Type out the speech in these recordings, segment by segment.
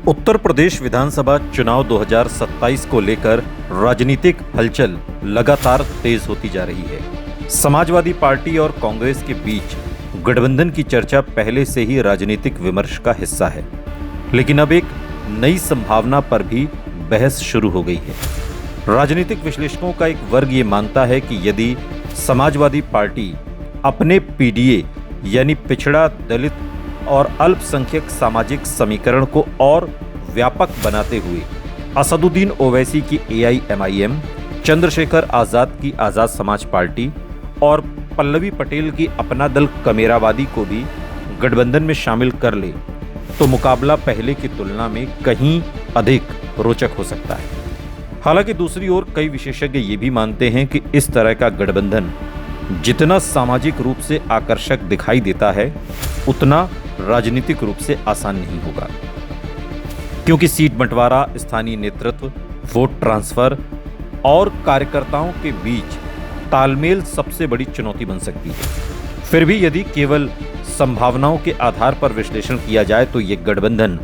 उत्तर प्रदेश विधानसभा चुनाव 2027 को लेकर राजनीतिक हलचल लगातार तेज होती जा रही है। समाजवादी पार्टी और कांग्रेस के बीच गठबंधन की चर्चा पहले से ही राजनीतिक विमर्श का हिस्सा है, लेकिन अब एक नई संभावना पर भी बहस शुरू हो गई है। राजनीतिक विश्लेषकों का एक वर्ग ये मानता है कि यदि समाजवादी पार्टी अपने पीडीए यानी पिछड़ा, दलित और अल्पसंख्यक सामाजिक समीकरण को और व्यापक बनाते हुए असदुद्दीन ओवैसी की एआईएमआईएम, चंद्रशेखर आजाद की आजाद समाज पार्टी और पल्लवी पटेल की अपना दल कमेरावादी को भी गठबंधन में शामिल कर ले, तो मुकाबला पहले की तुलना में कहीं अधिक रोचक हो सकता है। हालांकि दूसरी ओर कई विशेषज्ञ ये भी मानते हैं कि इस तरह का गठबंधन जितना सामाजिक रूप से आकर्षक दिखाई देता है, उतना राजनीतिक रूप से आसान नहीं होगा, क्योंकि सीट बंटवारा, स्थानीय नेतृत्व, वोट ट्रांसफर और कार्यकर्ताओं के बीच तालमेल सबसे बड़ी चुनौती बन सकती है। फिर भी यदि केवल संभावनाओं के आधार पर विश्लेषण किया जाए तो ये गठबंधन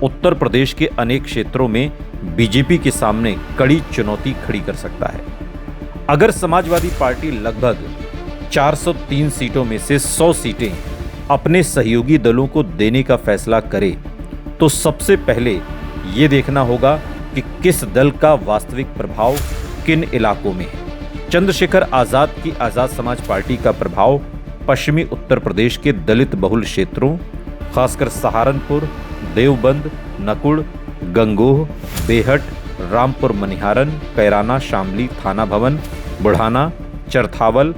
उत्तर प्रदेश के अनेक क्षेत्रों में बीजेपी के सामने कड़ी चुनौती खड़ी कर सकता है। अगर समाजवादी पार्टी लगभग 403 सीटों में से 100 सीटें अपने सहयोगी दलों को देने का फैसला करे, तो सबसे पहले ये देखना होगा कि किस दल का वास्तविक प्रभाव किन इलाकों में है। चंद्रशेखर आजाद की आजाद समाज पार्टी का प्रभाव पश्चिमी उत्तर प्रदेश के दलित बहुल क्षेत्रों, खासकर सहारनपुर, देवबंद, नकुड़, गंगोह, बेहट, रामपुर मनिहारन, कैराना, शामली, थाना भवन, बुढ़ाना, चरथावल,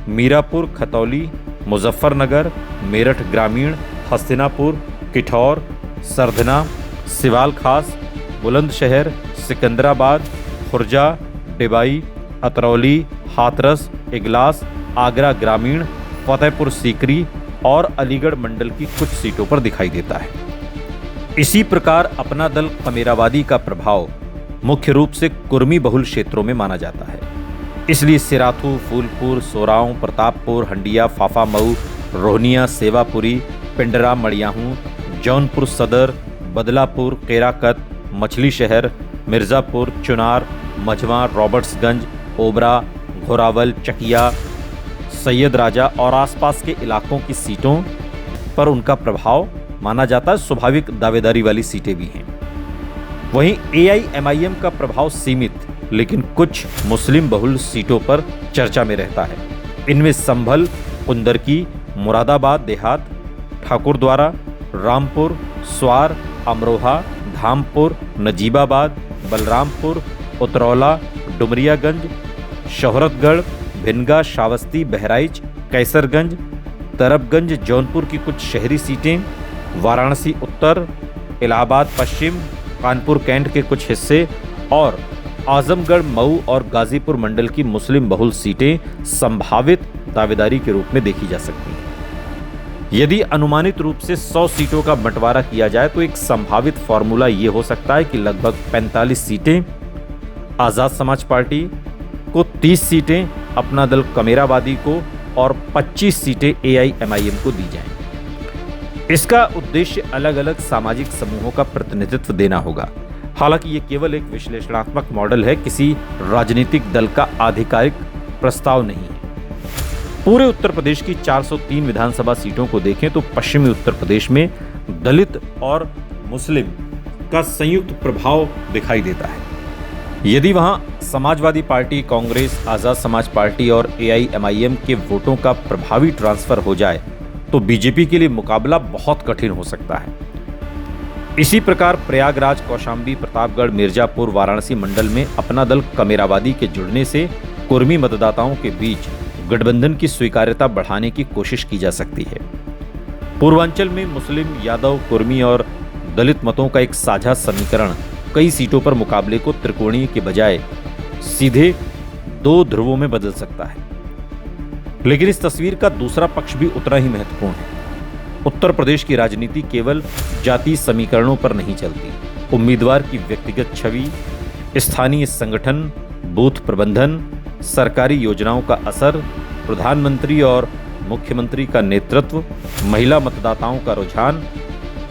मीरापुर, खतौली, मुजफ्फरनगर, मेरठ ग्रामीण, हस्तिनापुर, किठौर, सरधना, सिवाल खास, बुलंदशहर, सिकंदराबाद, खुर्जा, डिबाई, अतरौली, हाथरस, इगलास, आगरा ग्रामीण, फतेहपुर सीकरी और अलीगढ़ मंडल की कुछ सीटों पर दिखाई देता है। इसी प्रकार अपना दल कमेरावादी का प्रभाव मुख्य रूप से कुर्मी बहुल क्षेत्रों में माना जाता है। इसलिए सिराथू, फूलपुर, सोराव, प्रतापपुर, हंडिया, फाफा मऊ, रोहनिया, सेवापुरी, पिंडरा, मड़ियाहू, जौनपुर सदर, बदलापुर, केराकत, मछली शहर, मिर्ज़ापुर, चुनार, मझवा, रॉबर्ट्सगंज, ओबरा, घोरावल, चकिया, सैयद राजा और आसपास के इलाकों की सीटों पर उनका प्रभाव माना जाता है। स्वाभाविक दावेदारी वाली सीटें भी हैं। वहीं एआईएमआईएम का प्रभाव सीमित लेकिन कुछ मुस्लिम बहुल सीटों पर चर्चा में रहता है। इनमें संभल, कुंदरकी, मुरादाबाद देहात, ठाकुरद्वारा, रामपुर, स्वार, अमरोहा, धामपुर, नजीबाबाद, बलरामपुर, उतरौला, डुमरियागंज, शोहरतगढ़, भिनगा, श्रावस्ती, बहराइच, कैसरगंज, तरबगंज, जौनपुर की कुछ शहरी सीटें, वाराणसी उत्तर, इलाहाबाद पश्चिम, कानपुर कैंट के कुछ हिस्से और आजमगढ़, मऊ और गाजीपुर मंडल की मुस्लिम बहुल सीटें संभावित दावेदारी के रूप में देखी जा सकती हैं। यदि अनुमानित रूप से 100 सीटों का बंटवारा किया जाए तो एक संभावित फॉर्मूला ये हो सकता है कि लगभग 45 सीटें आजाद समाज पार्टी को, 30 सीटें अपना दल कमेरावादी को और 25 सीटें एआईएमआईएम को दी जाएं। इसका उद्देश्य अलग अलग सामाजिक समूहों का प्रतिनिधित्व देना होगा। हालांकि ये केवल एक विश्लेषणात्मक मॉडल है, किसी राजनीतिक दल का आधिकारिक प्रस्ताव नहीं है। पूरे उत्तर प्रदेश की 403 विधानसभा सीटों को देखें तो पश्चिमी उत्तर प्रदेश में दलित और मुस्लिम का संयुक्त प्रभाव दिखाई देता है। यदि वहां समाजवादी पार्टी, कांग्रेस, आजाद समाज पार्टी और एआईएमआईएम के वोटों का प्रभावी ट्रांसफर हो जाए तो बीजेपी के लिए मुकाबला बहुत कठिन हो सकता है। इसी प्रकार प्रयागराज, कौशाम्बी, प्रतापगढ़, मिर्जापुर, वाराणसी मंडल में अपना दल कमेरावादी के जुड़ने से कुर्मी मतदाताओं के बीच गठबंधन की स्वीकार्यता बढ़ाने की कोशिश की जा सकती है। पूर्वांचल में मुस्लिम, यादव, कुर्मी और दलित मतों का एक साझा समीकरण कई सीटों पर मुकाबले को त्रिकोणीय के बजाय सीधे 2 ध्रुवों में बदल सकता है। लेकिन इस तस्वीर का दूसरा पक्ष भी उतना ही महत्वपूर्ण है। उत्तर प्रदेश की राजनीति केवल जातीय समीकरणों पर नहीं चलती। उम्मीदवार की व्यक्तिगत छवि, स्थानीय संगठन, बूथ प्रबंधन, सरकारी योजनाओं का असर, प्रधानमंत्री और मुख्यमंत्री का नेतृत्व, महिला मतदाताओं का रुझान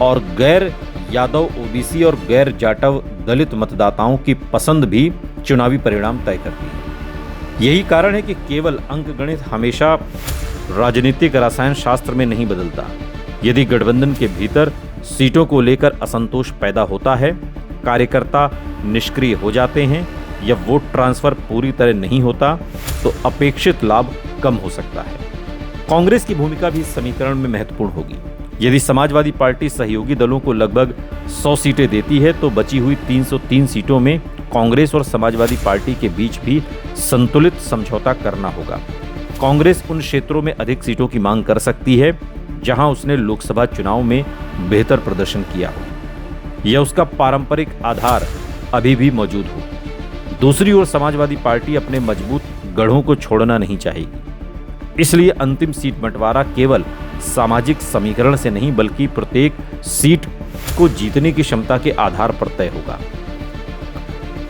और गैर यादव, ओबीसी और गैर जाटव दलित मतदाताओं की पसंद भी चुनावी परिणाम तय करती है। यही कारण है कि केवल अंकगणित हमेशा राजनीतिक रसायन शास्त्र में नहीं बदलता। यदि गठबंधन के भीतर सीटों को लेकर असंतोष पैदा होता है, कार्यकर्ता निष्क्रिय हो जाते हैं या वोट ट्रांसफर पूरी तरह नहीं होता, तो अपेक्षित लाभ कम हो सकता है। कांग्रेस की भूमिका भी इस समीकरण में महत्वपूर्ण होगी। यदि समाजवादी पार्टी सहयोगी दलों को लगभग 100 सीटें देती है, तो बची हुई 303 सीटों में कांग्रेस और समाजवादी पार्टी के बीच भी संतुलित समझौता करना होगा। कांग्रेस उन क्षेत्रों में अधिक सीटों की मांग कर सकती है जहां उसने लोकसभा चुनाव में बेहतर प्रदर्शन किया हो या उसका पारंपरिक आधार अभी भी मौजूद हो। दूसरी ओर समाजवादी पार्टी अपने मजबूत गढ़ों को छोड़ना नहीं चाहेगी। इसलिए अंतिम सीट बंटवारा केवल सामाजिक समीकरण से नहीं बल्कि प्रत्येक सीट को जीतने की क्षमता के आधार पर तय होगा।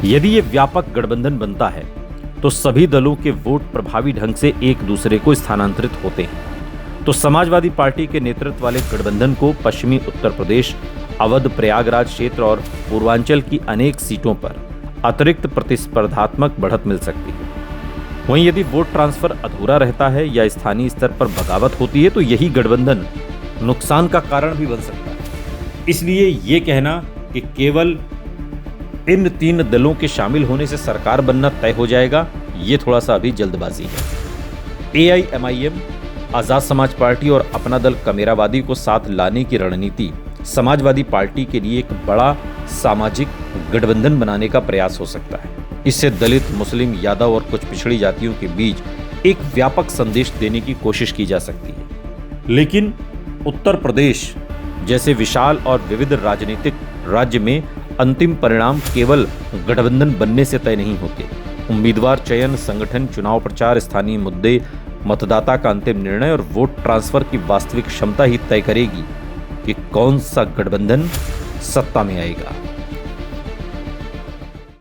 यदि ये व्यापक गठबंधन बनता है तो सभी दलों के वोट प्रभावी ढंग से एक दूसरे को स्थानांतरित होते हैं। तो समाजवादी पार्टी के नेतृत्व वाले गठबंधन को पश्चिमी उत्तर प्रदेश, अवध, प्रयागराज क्षेत्र और पूर्वांचल की अनेक सीटों पर अतिरिक्त प्रतिस्पर्धात्मक बढ़त मिल सकती है। वहीं यदि वोट ट्रांसफर अधूरा रहता है या स्थानीय स्तर पर बगावत होती है तो यही गठबंधन नुकसान का कारण भी बन सकता है। इसलिए ये कहना कि केवल इन 3 दलों के शामिल होने से सरकार बनना तय हो जाएगा, ये थोड़ा सा अभी जल्दबाजी है। एआईएमआईएम, आजाद समाज पार्टी और अपना दल कमेरावादी को साथ लाने की रणनीति समाजवादी पार्टी के लिए एक बड़ा सामाजिक गठबंधन बनाने का प्रयास हो सकता है। इससे दलित, मुस्लिम, यादव और कुछ पिछड़ी जातियों के बीच एक व्यापक संदेश देने की कोशिश की जा सकती है। लेकिन उत्तर प्रदेश जैसे विशाल और विविध राजनीतिक राज्य में अंतिम परिणाम केवल गठबंधन बनने से तय नहीं होते। उम्मीदवार चयन, संगठन, चुनाव प्रचार, स्थानीय मुद्दे, मतदाता का अंतिम निर्णय और वोट ट्रांसफर की वास्तविक क्षमता ही तय करेगी कि कौन सा गठबंधन सत्ता में आएगा।